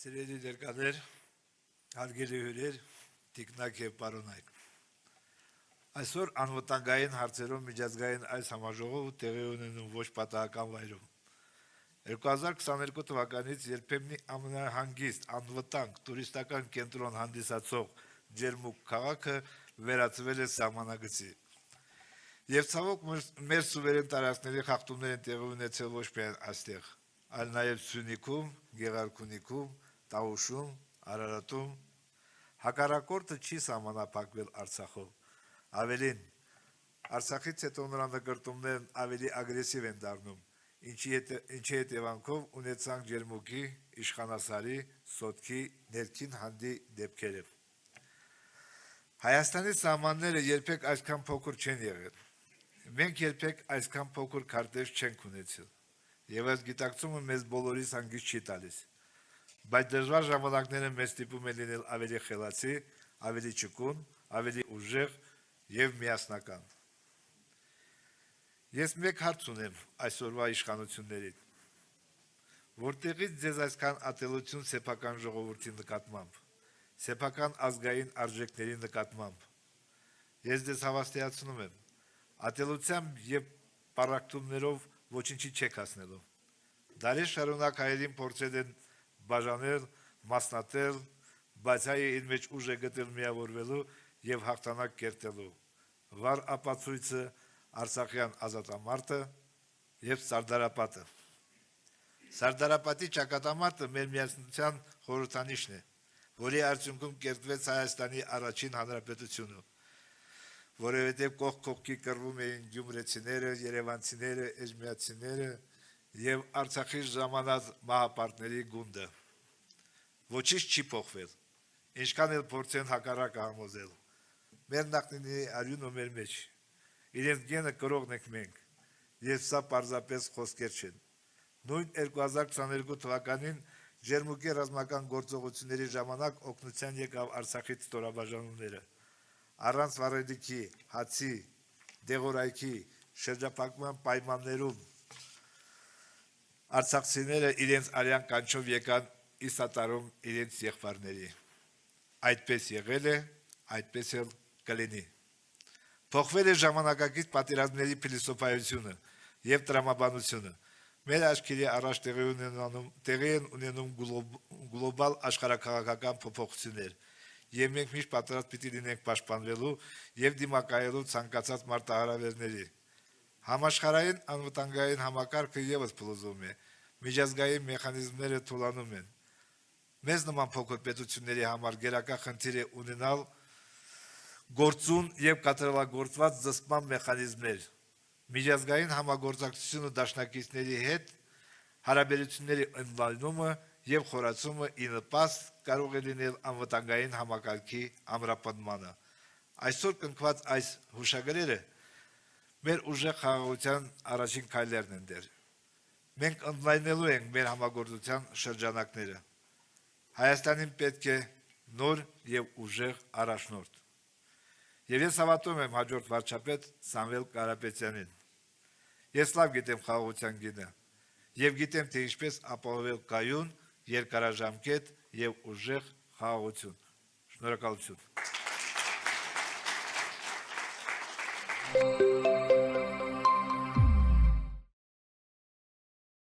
Սիրելի ներկաներ, հարգելի հյուրեր, տիկնակ եւ պարոնայք։ Այսօր անվտանգային հարցերով միջազգային այս համաժողովը տեղի ունենում ոչ պատահական վայրում։ 2022 թվականից երբեմնի ամենահանգիստ անվտանգ տուրիստական կենտրոն հանդիսացող Ջերմուկ քաղաքը վերածվել է սահմանագծի։ Եվ ցավոք մեր սուվերեն տարածքների խախտումներ են տեղի ունեցել ոչ միայն այստեղ, այլ նաև Սյունիքում, Գեղարքունիքում, Տավուշում, Արարատում։ Հակառակորդը չի սահմանափակվել Արցախով։ Ավելին, Արցախից հետո նրա նկրտումներն ավելի ագրեսիվ են դառնում, ինչի հետևանքով ունեցանք Ջերմուկի, Իշխանասարի, Սոտքի ներքին հանդի դեպքերը։ Հայաստանի սահմանները երբեք այսքան փոքր չեն եղել։ Մենք երբեք այսքան փոքր քարտեզ չենք ունեցել։ Եվ այս գիտակցումը մեզ բոլորիս հանգիստ չի տալիս։ Բայց դժվար ժամանակները մեզ ստիպում են լինել ավելի խելացի, ավելի ճկուն, ավելի ուժեղ եւ միասնական։ Ես մեկ հարց ունեմ այսօրվա իշխանություններին. որտեղից ձեզ այսքան ատելություն սեփական ժողովրդի նկատմամբ, սեփական ազգային արժեքների նկատմամբ։ Ես ձեզ հավաստիացնում եմ, ատելությամբ եւ պառակտումներով ոչինչի չեք հասնելու։ Դարեր շարունակ հայերին փորձել են բաժանել, մասնատել, բայց հայը իր մեջ ուժ է գտել միավորվելու եւ հաղթանակ կերտելու։ Վառ ապացույցը Արցախյան ազատամարտը եւ Սարդարապատը։ Սարդարապատի ճակատամարտը մեր միասնության խորհրդանիշն է, որի արդյունքում կերտվեց Հայաստանի առաջին հանրապետությունը, որովհետեւ կողք կողքի կռվում էին գյումրեցիները, երևանցիները, էջմիածիները եւ Արցախի ժամանած մահապարտների գունդը։ Ոչինչ չի փոխվել, ինչքան էլ փորձեն հակառակը համոզել։ Մեր նախնիների արյունը մեր մեջ, իրենց գենը կրողն ենք մենք, եւ սա պարզապես խոսքեր չեն։ Նույն 2022 թվականին Ջերմուկի ռազմական գործողությունների ժամանակ օգնության եկավ Արցախից ստորաբաժանումները։ Առանց վառելիքի, հացի, դեղորայքի, շրջափակման պայմաններում արցախցիները իրենց արյան կանչով եկան իսատարում իրենց եղբայրների։ Այդպես եղել է, այդպես էլ կլինի։ Փոխվել է ժամանակակից պատերազմների փիլիսոփայությունը եւ տրամաբանությունը։ Մեր աչքերի առաջ տեղի են ունենում գլոբալ աշխարհաքաղաքական փոփոխություններ, եւ մենք միշտ պատրաստ պիտի լինենք պաշտպանվելու եւ դիմակայելու ցանկացած մարտահրավերների։ Համաշխարհային անվտանգային համակարգը եւս փլուզվում է, միջազգային մեխանիզմները թուլանում են։ Մեզ նման փոքր պետությունների համար գերակա խնդիր է ունենալ գործուն եւ կատարելագործված զսպման մեխանիզմներ։ Միջազգային համագործակցությունը դաշնակիցների հետ հարաբերությունների ընդլայնումը եւ խորացումը ի նպաստ կարող է լինել անվտանգային համակարգի ամրապնդմանը։ Այսօր կնքված այս հուշագրերը մեր ուժեղ խաղաղության առաջին քայլերն են դեր։ Մենք ընդլայնելու ենք մեր համագործության շրջանակները։ Հայաստանին պետք է նոր եւ ուժեղ առաջնորդ։ Եվ ես հավատում եմ հաջորդ վարչապետ Սամվել Կարապետյանին։ Ես լավ գիտեմ խաղաղության գինը եւ գիտեմ, թե ինչպես ապահովել կայուն, երկարաժամկետ եւ ուժեղ խաղաղություն։ Շնորհակալություն։